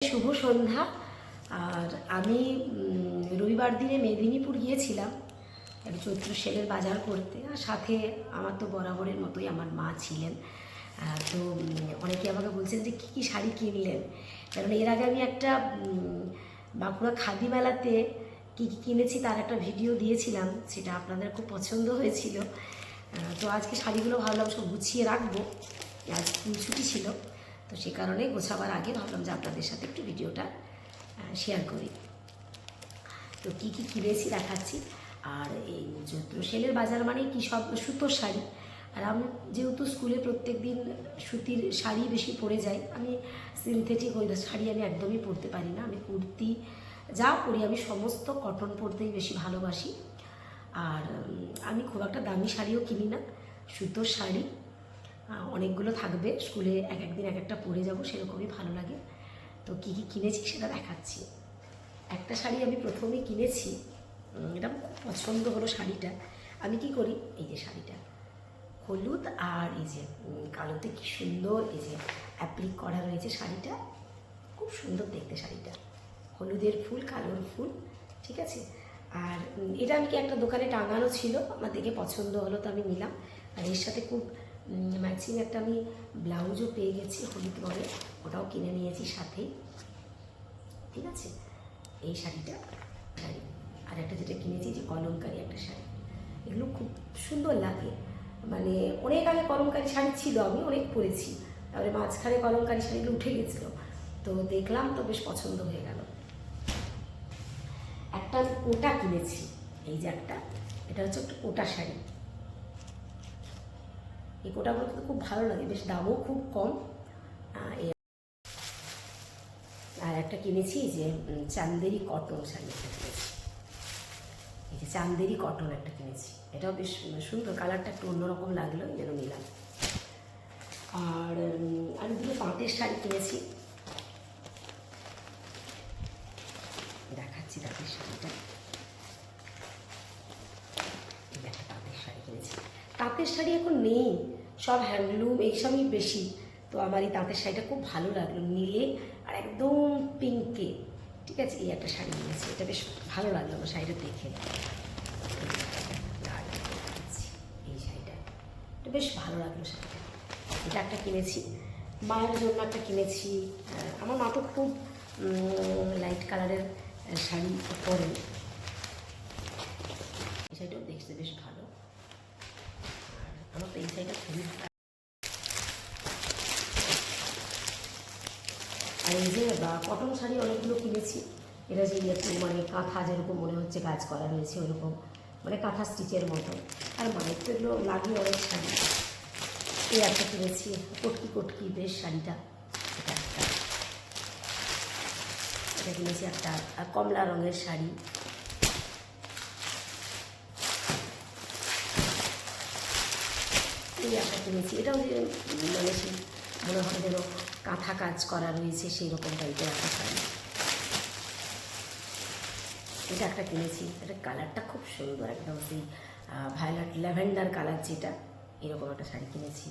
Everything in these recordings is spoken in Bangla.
শুভ সন্ধ্যা। আর আমি রবিবার দিনে মেদিনীপুর গিয়েছিলাম একটা চৈত্র সেলের বাজার করতে, আর সাথে আমার তো বরাবরের মতোই আমার মা ছিলেন। তো অনেকে আমাকে বলছেন যে কী কী শাড়ি কিনলেন, কারণ এর আগে আমি একটা বাঁকুড়া খাদি মেলাতে কী কী কিনেছি তার একটা ভিডিও দিয়েছিলাম, সেটা আপনাদের খুব পছন্দ হয়েছিল। তো আজকে শাড়িগুলো ভাবলাম সব গুছিয়ে রাখবো, আজ স্কুল ছুটি ছিল, তো সে কারণে গোছাবার আগে ভাবলাম যে আপনাদের সাথে একটু ভিডিওটা শেয়ার করি। তো কী কী কিনেছি দেখাচ্ছি। আর এই চৈত্র সেলের বাজার মানে কি সব সুতোর শাড়ি, আর আমি যেহেতু স্কুলে প্রত্যেক দিন সুতির শাড়ি বেশি পরে যাই, আমি সিনথেটিক ওই শাড়ি আমি একদমই পরতে পারি না। আমি কুর্তি যা পরি আমি সমস্ত কটন পরতেই বেশি ভালোবাসি। আর আমি খুব একটা দামি শাড়িও কিনি না, সুতোর শাড়ি অনেকগুলো থাকবে, স্কুলে এক একদিন এক একটা পরে যাব, সেরকমই ভালো লাগে। তো কী কী কিনেছি সেটা দেখাচ্ছি। একটা শাড়ি আমি প্রথমে কিনেছি, এটা খুব পছন্দ হলো শাড়িটা। আমি কি করি, এই যে শাড়িটা হলুদ আর এই যে কালোতে কি সুন্দর এই যে অ্যাপ্লিক করা রয়েছে, শাড়িটা খুব সুন্দর দেখতে। শাড়িটা হলুদের ফুল কালোর ফুল, ঠিক আছে। আর এটা আমি কি একটা দোকানে টাঙানো ছিল, আমার দেখে পছন্দ হলো তো আমি নিলাম। আর এর সাথে খুব ম্যাচিং একটা আমি ব্লাউজও পেয়ে গেছি হলুদ রঙের, ওটাও কিনে নিয়েছি সাথেই, ঠিক আছে। এই শাড়িটা আর একটা যেটা কিনেছি যে কলমকারি একটা শাড়ি, এগুলো খুব সুন্দর লাগে। মানে অনেক আগে কলমকারি শাড়ি ছিল, আমি অনেক পরেছি, তারপরে মাঝখানে কলমকারি শাড়িগুলো উঠে গেছিলো, তো দেখলাম তো বেশ পছন্দ হয়ে গেল। একটা আমি কোটা কিনেছি, এই যে একটা, এটা হচ্ছে একটা কোটা শাড়ি। এই কোটাগুলো কিন্তু খুব ভালো লাগে, বেশ দামও খুব কম। আর একটা কিনেছি যে চান্দেরি কটন শাড়ি একটা কিনেছি, এই যে চান্দেরি কটন একটা কিনেছি, এটাও বেশ সুন্দর, কালারটা একটু অন্যরকম লাগলো, এই জন্য নিলাম। আর আমি দুটো তাঁতের শাড়ি কিনেছি, দেখাচ্ছি তাঁতের শাড়িটা। একটা তাঁতের শাড়ি কিনেছি, তাঁতের শাড়ি এখন নেই, সব হ্যান্ডলুম এইসবই বেশি। তো আমার এই তাঁতের শাড়িটা খুব ভালো লাগলো, নীলে আর একদম পিঙ্কে, ঠিক আছে। এই একটা শাড়ি নিয়েছি, এটা বেশ ভালো লাগলো আমার শাড়িটা দেখে। এই শাড়িটা এটা বেশ ভালো লাগলো শাড়িটা, এটা একটা কিনেছি। মায়ের জন্য একটা কিনেছি, আমার মা তো খুব লাইট কালারের শাড়ি পরে, এই শাড়িটাও দেখতে বেশ ভালো। আর আমার তো এই শাড়িটা খুবই ভালো। আর এই যে কটন শাড়ি অনেকগুলো কিনেছি, এটা যে একটু মানে কাঁথা যেরকম মনে হচ্ছে কাজ করা রয়েছে ওইরকম, মানে কাঁথা স্টিচের মতো। আর মায়ের তো এগুলো লাগে অনেক শাড়ি। এই একটা কিনেছি, কটকি কটকি বেশ শাড়িটা, এটা একটা। এটা কিনেছি একটা কমলা রঙের শাড়ি। এই একটা কিনেছি, এটাও যে মানে সেই মনে হয় যেন কাঁথা কাজ করা রয়েছে সেই রকম টাইপের একটা শাড়ি। এটা একটা কিনেছি, এটা কালারটা খুব সুন্দর, একদম সেই ভায়োলেট ল্যাভেন্ডার কালার যেটা, এরকম একটা শাড়ি কিনেছি।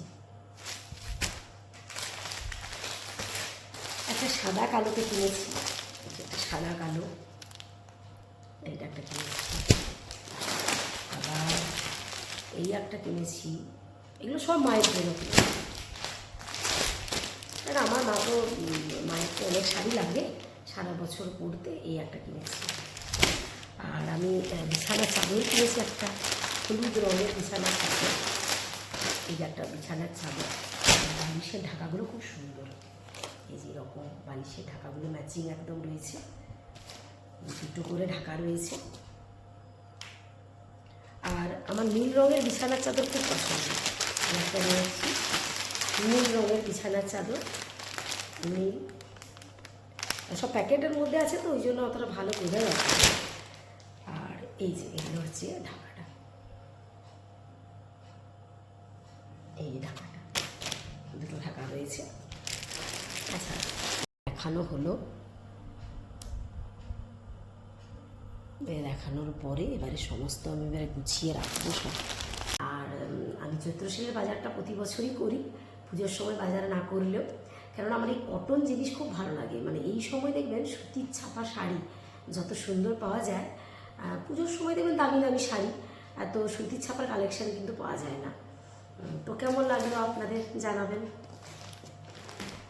একটা সাদা কালোতে কিনেছি, একটা সাদা কালো, এইটা একটা কিনেছি। আবার এই একটা কিনেছি, এগুলো সব মায়ের জন্য কিনেছি। কারণ আমার মা তো মায়ের তো অনেক শাড়ি লাগে সারা বছর পরতে, এই একটা কিনেছি। আর আমি বিছানার চাদর কিনেছি, একটা হলুদ রঙের বিছানার চাদর, এই যে একটা বিছানার চাদর। বালিশের ঢাকাগুলো খুব সুন্দর, এই যে এরকম বালিশের ঢাকাগুলো ম্যাচিং একদম রয়েছে, দুটো করে ঢাকা রয়েছে। আর আমার নীল রঙের বিছানার চাদর খুব পছন্দ, একটা নিয়েছি নীল রঙের বিছানার চাদর, নীল, সব প্যাকেটের মধ্যে আছে তো ওই জন্য অতটা ভালো বোঝা যাচ্ছে। আর এই যে এগুলো হচ্ছে ঢাকাটা, এই ঢাকাটা, দুটো ঢাকা রয়েছে। আচ্ছা, দেখানো হলো, দেখানোর পরে এবারে সমস্ত আমি এবারে গুছিয়ে রাখবো সব। আর আমি চৈত্র সেলের বাজারটা প্রতি বছরই করি, পুজোর সময় বাজার না করলেও, কেননা আমার এই কটন জিনিস খুব ভালো লাগে। মানে এই সময় দেখবেন সুতির ছাপা শাড়ি যত সুন্দর পাওয়া যায়, পুজোর সময় দেখবেন দামি দামি শাড়ি, এত সুতির ছাপার কালেকশান কিন্তু পাওয়া যায় না। তো কেমন লাগলো আপনাদের জানাবেন।